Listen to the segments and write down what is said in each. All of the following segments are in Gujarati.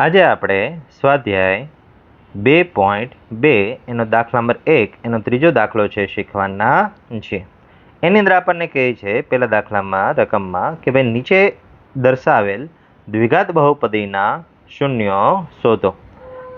આજે આપણે સ્વાધ્યાય 2.2 એનો દાખલા નંબર 1 એનો ત્રીજો દાખલો છે શીખવાના છે. એની અંદર આપણને કહે છે પહેલા દાખલામાં રકમમાં કે ભાઈ નીચે દર્શાવેલ દ્વિઘાત બહુપદીના શૂન્યો શોધો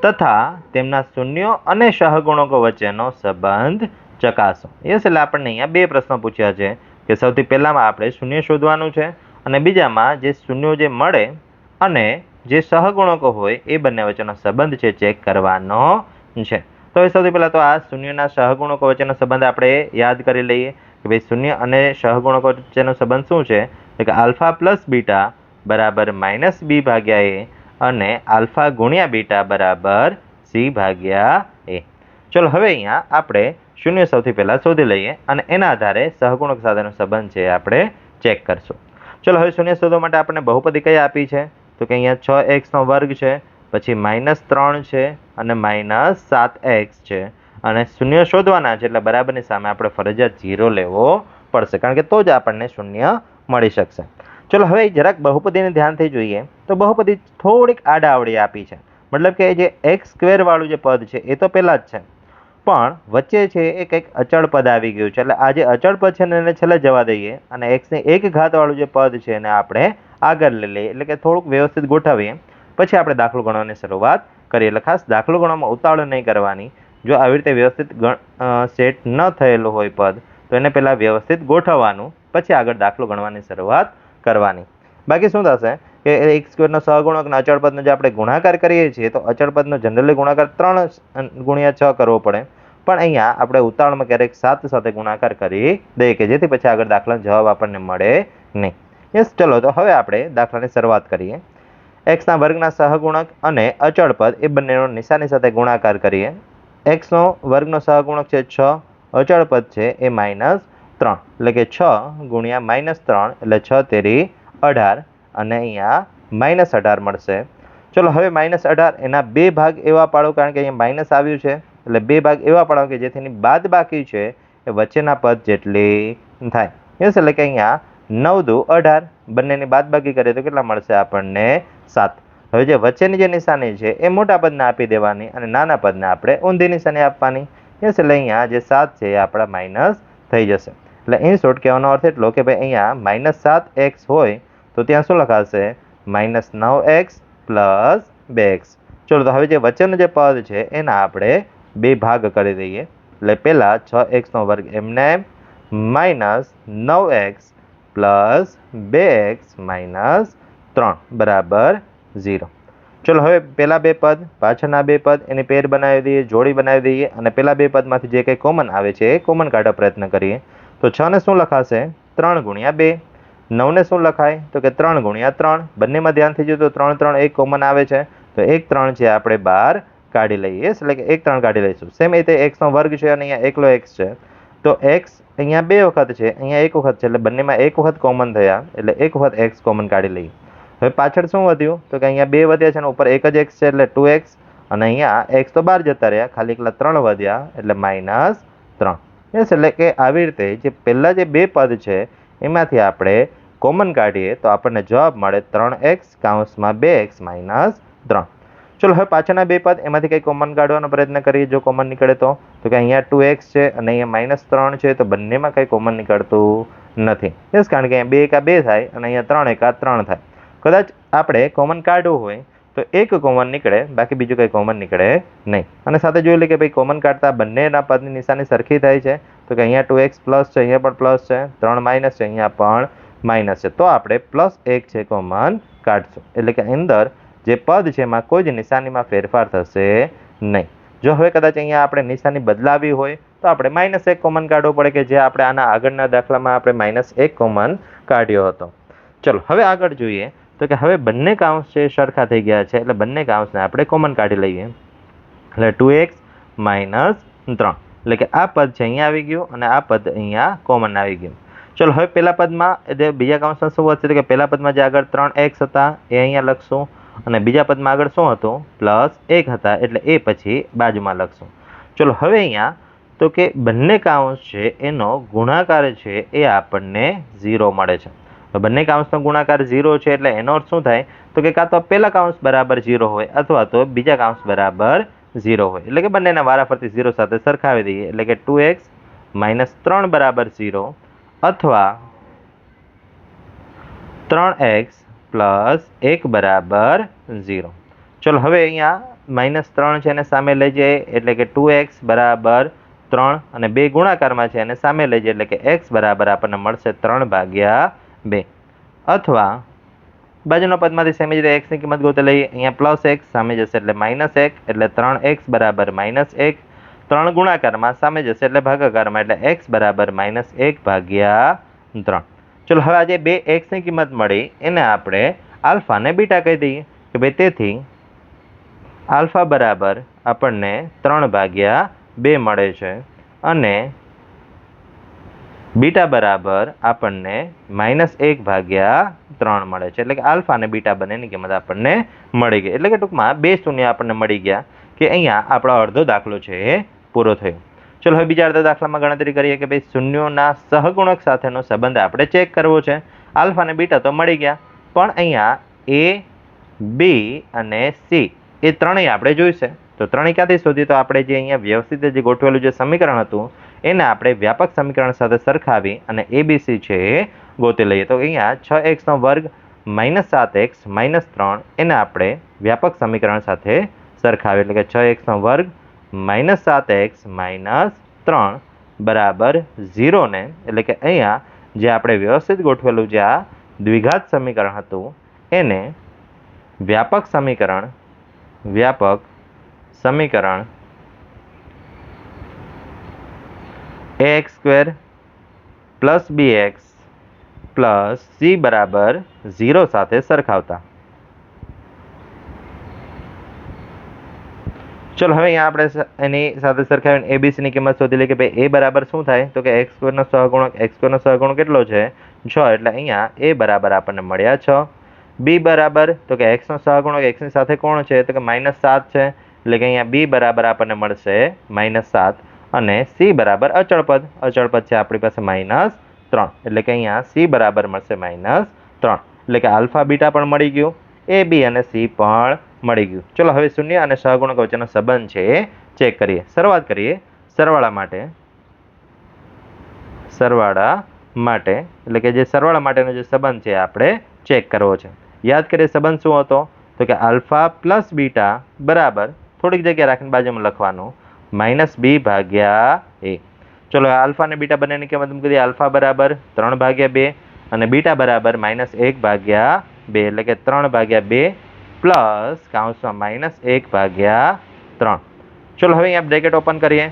તથા તેમના શૂન્યો અને સહગુણકો વચ્ચેનો સંબંધ ચકાસો. યસ, એટલે આપણને અહીંયા બે પ્રશ્નો પૂછ્યા છે કે સૌથી પહેલામાં આપણે શૂન્ય શોધવાનું છે અને બીજામાં જે શૂન્યો જે મળે અને જે સહગુણકો હોય એ બંને વચ્ચેનો સંબંધ છે ચેક કરવાનો છે. તો હવે સૌથી પહેલા તો આ શૂન્યના સહગુણકો વચ્ચેનો સંબંધ આપણે યાદ કરી લઈએ કે ભાઈ શૂન્ય અને સહગુણકો વચ્ચેનો સંબંધ શું છે કે આલ્ફા પ્લસ બીટા બરાબર માઇનસ બી ભાગ્યા એ અને આલ્ફા ગુણ્યા બીટા બરાબર સી ભાગ્યા એ. ચલો હવે અહીંયા આપણે શૂન્ય સૌથી પહેલા શોધી લઈએ અને એના આધારે સહગુણક સાથેનો સંબંધ છે આપણે ચેક કરશું. ચલો હવે શૂન્ય શોધવા માટે આપણને બહુપદી કઈ આપી છે તો કે અહીંયા 6x નો વર્ગ છે, પછી -3 છે અને -7x છે અને શૂન્ય શોધવાના છે એટલે બરાબરની સામે આપણે ફરજિયાત 0 લેવો પડશે કારણ કે તો જ આપણને શૂન્ય મળી શકશે. ચલો હવે જરાક બહુપદીને ધ્યાનથી જોઈએ તો બહુપદી થોડીક આડાઅવળી આપી છે, મતલબ કે જે x² વાળું જે પદ છે એ તો પહેલા જ છે પણ વચ્ચે છે એ કંઈક અચળ પદ આવી ગયું છે એટલે આ જે અચળ પદ છે ને એને છેલ્લે જવા દઈએ અને x ની 1 ઘાત વાળું જે પદ છે એને આપણે આગળ લઈ લઈએ એટલે કે થોડુંક વ્યવસ્થિત ગોઠવીએ પછી આપણે દાખલો ગણવાની શરૂઆત કરીએ. એટલે ખાસ દાખલો ગણવામાં ઉતાવળ નહીં કરવાની. જો આવી રીતે વ્યવસ્થિત સેટ ન થયેલું હોય પદ તો એને પહેલાં વ્યવસ્થિત ગોઠવવાનું પછી આગળ દાખલો ગણવાની શરૂઆત કરવાની. બાકી શું થશે કે x² નો સહગુણક અને અચળ પદનો જે આપણે ગુણાકાર કરીએ છીએ તો અચળ પદનો જનરલી ગુણાકાર 3 ગુણ્યા 6 કરવો પડે પણ અહીંયા આપણે ઉતાવળમાં ક્યારેક 7 સાથે ગુણાકાર કરી દઈએ કે જેથી પછી આગળ દાખલાનો જવાબ આપણને મળે નહીં. યસ, ચલો તો હવે આપણે દાખલાની શરૂઆત કરીએ. x ના વર્ગના સહગુણક અને અચળ પદ એ બંનેનો નિશાની સાથે ગુણાકાર કરીએ. x નો વર્ગનો સહગુણક છે 6, અચળ પદ છે એ -3 એટલે કે 6 ગુણ્યા -3 એટલે 6 તેરી 18 અને અહીંયા -18 મળશે. ચલો હવે -18 એના બે ભાગ એવા પાડો કારણ કે અહીંયા માઇનસ આવ્યું છે એટલે બે ભાગ એવા પાડો કે જેથી બાદ બાકી છે એ વચ્ચેના પદ જેટલી થાય. યસ, એટલે કે અહીંયા 9 દુ 18 બંનેની બાદબાકી કરીએ તો કેટલા મળશે આપણને 7. હવે જે વચ્ચેની જે નિશાની છે એ મોટા પદને આપી દેવાની અને નાના પદને આપણે ઊંધી નિશાની આપવાની. યસ, એટલે અહીંયા જે 7 છે એ આપણા માઇનસ થઈ જશે. એટલે ઇન શોર્ટ કહેવાનો અર્થ એટલો કે ભાઈ અહીંયા -7x હોય તો ત્યાં શું લખાશે -9x + 2x. ચલો તો હવે જે વચ્ચેનું જે પદ છે એના આપણે બે ભાગ કરી દઈએ એટલે પહેલા 6x નો વર્ગ એમને -9x + 2x - 3 બરાબર 0. ચલો હવે પહેલા બે પદ પાછળના બે પદ એની પેર બનાવી દઈએ, જોડી બનાવી દઈએ અને પહેલા બે પદમાંથી જે કંઈ કોમન આવે છે એ કોમન કાઢવા પ્રયત્ન કરીએ. તો 6 ને શું લખાશે 3 ગુણ્યા 2, 9 ને શું લખાય તો કે 3 ગુણ્યા 3. બંનેમાં ધ્યાનથી જોઈએ તો 3 3 એક કોમન આવે છે તો 1 3 છે આપણે બહાર કાઢી લઈએ એટલે કે 1 3 કાઢી લઈશું. સેમ રીતે x નો વર્ગ છે અને અહીંયા એકલો x છે તો x અહીંયા બે વખત છે અહીંયા એક વખત છે એટલે બંનેમાં એક વખત કોમન થયા એટલે એક વખત x કોમન કાઢી લઈએ. હવે પાછળ શું વધ્યું તો કે અહીંયા બે વધ્યા છે અને ઉપર એક જ x છે એટલે 2x અને અહીંયા x તો બહાર જતા રહ્યા ખાલી એકલા 3 વધ્યા એટલે -3. યસ, એટલે કે આવી રીતે જે પહેલા જે બે પદ છે એમાંથી આપણે કોમન કાઢીએ તો આપણને જવાબ મળે 3x કૌંસમાં 2x - 3. ચલો હવે પાછળના બે પદ એમાંથી કંઈ કોમન કાઢવાનો પ્રયત્ન કરીએ. જો કોમન નીકળે તો કે અહીંયા 2x છે અને અહીંયા -3 છે તો બંનેમાં કંઈ કોમન નીકળતું નથી. યસ, કારણ કે અહીંયા 2 એકા 2 થાય અને અહીંયા 3 એકા 3 થાય. કદાચ આપણે કોમન કાઢવું હોય તો એક કોમન નીકળે બાકી બીજું કંઈ કોમન નીકળે નહીં. અને સાથે જોઈ લે કે ભાઈ કોમન કાઢતા બંનેના પદની નિશાની સરખી થાય છે તો કે અહીંયા 2x પ્લસ છે, અહીંયા પણ પ્લસ છે, 3 માઇનસ છે, અહીંયા પણ માઇનસ છે તો આપણે +1 છે કોમન કાઢશું એટલે કે અંદર જે પદ છે એમાં કોઈ જ નિશાનીમાં ફેરફાર થશે નહીં. જો હવે કદાચ અહીંયા આપણે નિશાની બદલાવી હોય તો આપણે -1 કોમન કાઢવો પડે કે જે આપણે આના આગળના દાખલામાં આપણે -1 કોમન કાઢ્યો હતો. ચલો હવે આગળ જોઈએ તો કે હવે બંને કાઉન્સ છે સરખા થઈ ગયા છે એટલે બંને કાઉન્સને આપણે કોમન કાઢી લઈએ એટલે 2x - 3 એટલે કે આ પદ છે અહીંયા આવી ગયું અને આ પદ અહીંયા કોમન આવી ગયું. ચલો હવે પહેલા પદમાં એટલે બીજા કાઉન્સમાં શું વધશે તો કે પહેલા પદમાં જે આગળ 3x હતા એ અહીંયા લખશું અને બીજા પદમાં આગળ શું હતું +1 હતા એટલે એ પછી બાજુમાં લખશું. ચલો હવે અહીંયા તો કે બંને કાઉન્સ છે એનો ગુણાકાર છે એ આપણને 0 મળે છે તો બંને કાઉન્સનો ગુણાકાર 0 છે એટલે એનો અર્થ શું થાય તો કે કાં તો પહેલા કાઉન્સ બરાબર 0 હોય અથવા તો બીજા કાઉન્સ બરાબર 0 હોય, એટલે કે બંનેના વારાફરતી 0 સાથે સરખાવી દઈએ, એટલે કે 2x - 3 બરાબર 0 અથવા 3x + 1 બરાબર 0. ચલો હવે અહીંયા -3 છે એને સામે લઈ જઈએ, એટલે કે 2x બરાબર 3 અને 2 ગુણાકારમાં છે એને સામે લઈ જઈએ, એટલે કે x બરાબર આપણને મળશે 3/2 અથવા બાજુના પદમાંથી સેમ જ રીતે x ની કિંમત ગોતી લઈએ. અહીંયા +x સામે જશે એટલે -1 એટલે 3x બરાબર -1. 3 ગુણાકારમાં સામે જશે એટલે ભાગાકારમાં, એટલે x બરાબર -1/3. ચલો હવે આ જે બે x ની કિંમત મળી એને આપણે આલ્ફા અને બીટા કહી દઈએ કે ભાઈ તેથી આલ્ફા બરાબર આપણને 3/2 મળે છે અને બીટા બરાબર આપણને -1/3 મળે છે, એટલે કે આલ્ફા અને બીટા બંનેની કિંમત આપણને મળી ગઈ. એટલે કે ટૂંકમાં 2 શૂન્ય આપણને મળી ગયા કે અહીંયા આપણો અડધો દાખલો છે એ પૂરો થયો. ચલો હવે બીજા અડધા દાખલામાં ગણતરી કરીએ કે ભાઈ શૂન્યોના સહગુણક સાથેનો સંબંધ આપણે ચેક કરવો છે. આલ્ફા અને બીટા તો મળી ગયા, પણ અહીંયા એ, બી અને સી એ ત્રણેય આપણે જોઈશે. તો ત્રણેય ક્યાંથી શોધીએ? તો આપણે જે અહીંયા વ્યવસ્થિત જે ગોઠવેલું જે સમીકરણ હતું એને આપણે વ્યાપક સમીકરણ સાથે સરખાવી અને એબીસી છે એ ગોતી લઈએ. તો અહીંયા 6x² - 7x - 3 એને આપણે વ્યાપક સમીકરણ સાથે સરખાવીએ, એટલે કે 6x² - 7x - 3 બરાબર 0 ને, એટલે કે અહીંયા જે આપણે વ્યવસ્થિત ગોઠવેલું જે આ દ્વિઘાત સમીકરણ હતું એને વ્યાપક સમીકરણ ax² + bx + c બરાબર 0 સાથે સરખાવતા. ચલો હવે અહીંયા આપણે એની સાથે સરખાવીને એબીસી ની કિંમત શોધી લઈએ કે ભાઈ એ બરાબર શું થાય તો કે x² નો સહગુણક કેટલો છે 6, એટલે અહીંયા એ બરાબર આપણને મળ્યા 6. બી બરાબર તો કે x નો સહગુણક x ની સાથે કોણ છે તો કે -7 છે, એટલે કે અહીંયા બી બરાબર આપણને મળશે -7 અને સી બરાબર અચળ પદ છે આપણી પાસે -3, એટલે કે અહીંયા સી બરાબર મળશે -3, એટલે કે આલ્ફા બીટા પણ મળી ગયું, એ બી અને સી પણ મળી ગયું. ચલો હવે શૂન્ય અને સહગુણક વચ્ચેનો સંબંધ છે એ ચેક કરીએ. શરૂઆત કરીએ સરવાળા માટે, એટલે કે જે સરવાળા માટેનો જે સંબંધ છે આપણે ચેક કરવો છે. યાદ કરીએ સંબંધ શું હતો તો કે આલ્ફા + બીટા બરાબર થોડીક જગ્યા રાખીને બાજુમાં લખવાનું -b/a. ચલો આલ્ફા અને બીટા બંનેની કિંમત મૂકી દઈએ. આલ્ફા બરાબર 3/2 અને બીટા બરાબર -1/2, એટલે કે 3/2 પ્લસ કૌંસમાં -1/3. ચલો હવે અહીંયા બ્રેકેટ ઓપન કરીએ.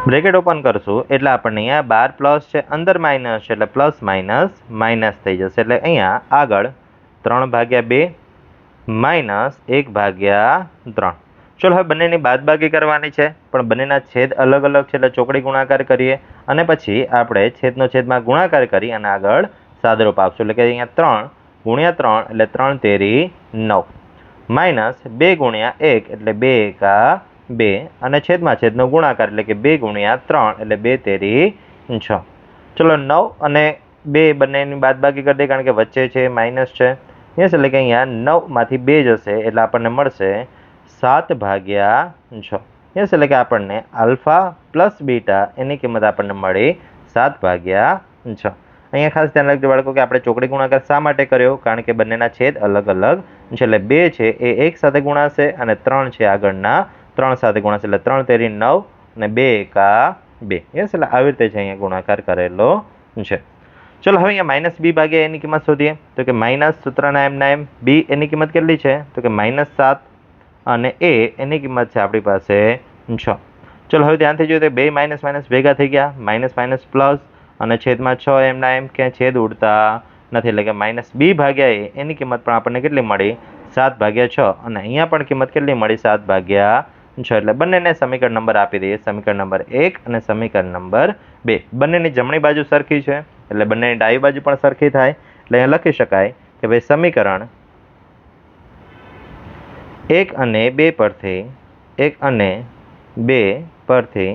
બ્રેકેટ ઓપન કરશું એટલે આપણને અહીંયા 12 પ્લસ છે, અંદર માઇનસ છે એટલે પ્લસ માઇનસ થઈ જશે, એટલે અહીંયા આગળ 3/2 -1/3. ચલો હવે બંનેની બાદબાકી કરવાની છે, પણ બંનેના છેદ અલગ અલગ છે એટલે ચોકડી ગુણાકાર કરીએ અને પછી આપણે છેદનો છેદમાં ગુણાકાર કરી અને આગળ સાદરૂપ આપશું, એટલે કે અહીંયા 3 × 3 એટલે 3 તેરી 9 -2 × 1 એટલે 2 એકા 2 અને છેદનો ગુણાકાર એટલે કે 2 × 3 એટલે 2 તેરી 6. ચલો 9 અને 2 બંનેની બાદબાકી કરી દઈએ કારણ કે વચ્ચે છે માઇનસ છે, યસ, એટલે કે અહીંયા 9 માંથી 2 જશે એટલે આપણને મળશે 7/6. યસ, એટલે કે આપણને આલ્ફા પ્લસ બીટા એની કિંમત આપણને મળી 7/6. અહીંયા ખાસ ધ્યાન રાખજો બાળકો કે આપણે ચોકડી ગુણાકાર શા માટે કર્યો, કારણ કે બંનેના છેદ અલગ અલગ છે, એટલે 2 છે એ 1 સાથે ગુણાશે અને 3 છે આગળના 3 સાથે ગુણાશે, એટલે 3 તેરી 9 અને 2 એકા 2. યસ, એટલે આવી રીતે છે અહીંયા ગુણાકાર કરેલો છે. ચલો હવે અહીંયા -b/a એની કિંમત શોધીએ તો કે માઇનસ સૂત્રના એમ બી એની કિંમત કેટલી છે તો કે -7 અને એ એની કિંમત છે આપણી પાસે 6. ચલો હવે ધ્યાનથી જોઈએ તો બે માઇનસ ભેગા થઈ ગયા, માઇનસ પ્લસ અને છેદમાં 6 એમ ક્યાંય છેદ ઉડતા નથી, એટલે કે -b/a એની કિંમત પણ આપણને કેટલી મળી 7/6 અને અહીંયા પણ કિંમત કેટલી મળી 7/6. એટલે બંનેને સમીકરણ નંબર આપી દઈએ, સમીકરણ નંબર 1 અને સમીકરણ નંબર 2. બંનેની જમણી બાજુ સરખી છે એટલે બંનેની ડાબી બાજુ પણ સરખી થાય, એટલે અહીંયા લખી શકાય કે ભાઈ સમીકરણ 1 અને 2 પરથી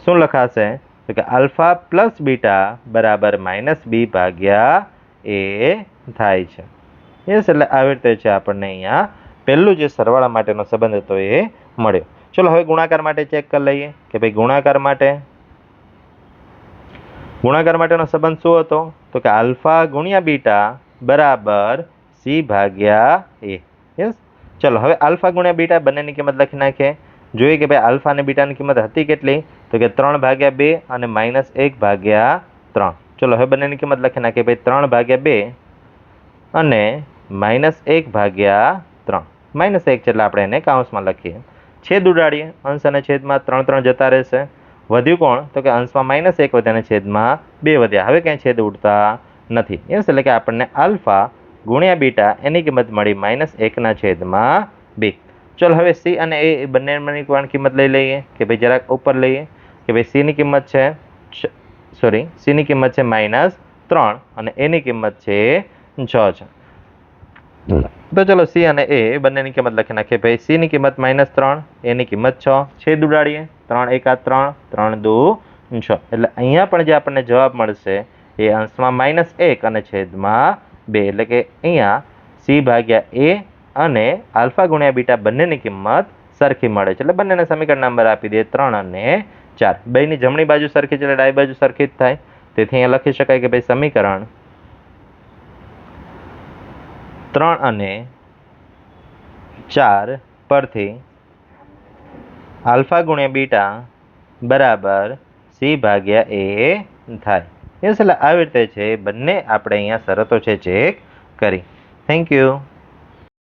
શું લખાશે તો કે આલ્ફા પ્લસ બીટા બરાબર -b ભાગ્યા a થાય છે. યસ, એટલે આવી રીતે છે આપણને અહીંયા પહેલું જે સરવાળા માટેનો સંબંધ હતો એ મળ્યો. ચલો હવે ગુણાકાર માટે ચેક કરી લઈએ કે ભાઈ ગુણાકાર માટેનો સંબંધ શું હતો? તો કે આલ્ફા ગુણ્યા બીટા બરાબર c ભાગ્યા a. યસ, ચલો હવે આલ્ફા ગુણ્યા બીટા બંનેની કિંમત લખી નાખીએ. જોઈએ કે ભાઈ આલ્ફા અને બીટાની કિંમત હતી કેટલી? તો કે 3/2 અને -1/3. ચલો હવે બંનેની કિંમત લખી નાખીએ. ભાઈ 3/2 અને -1/3. -1 છે એટલે આપણે એને કાઉન્સમાં લખીએ. છેદ ઉડાડીએ, અંશ અને છેદમાં 3 જતા રહેશે. વધ્યું કોણ? તો કે અંશમાં -1 વધ્યા અને છેદમાં 2 વધ્યા. હવે ક્યાંય છેદ ઉડતા નથી. યસ, એટલે કે આપણને આલ્ફા ગુણ્યા બીટા એની કિંમત મળી -1/2. ચલો હવે સી અને એ બંનેની કિંમત લઈ લઈએ કે ભાઈ જરાક ઉપર લઈએ કે ભાઈ સીની કિંમત છે -3 અને એની કિંમત છે 6 છે. તો ચલો સી અને એ બંનેની કિંમત લખી નાખીએ. ભાઈ સીની કિંમત -3, એની કિંમત 6. છેદ ઉડાડીએ, 3 × 3, 3 × 2 = 6. એટલે અહીંયા પણ જે આપણને જવાબ મળશે એ અંશમાં -1 અને છેદમાં 2. એટલે કે અહીંયા સી ભાગ્યા એ અને આલ્ફા ગુણ્યા બીટા બંનેની કિંમત સરખી મળે છે. એટલે બંનેને સમીકરણ નંબર આપી દઈએ 3 અને 4. બેની જમણી બાજુ સરખી છે એટલે ડાબી બાજુ સરખી જ થાય. તેથી અહીંયા લખી શકાય કે ભાઈ સમીકરણ 3 અને 4 પરથી આલ્ફા ગુણ્યા બીટા બરાબર સી ભાગ્યા એ થાય. યસ, એટલે આવી રીતે છે બંને આપણે અહીંયા શરતો છે ચેક કરી. Thank you.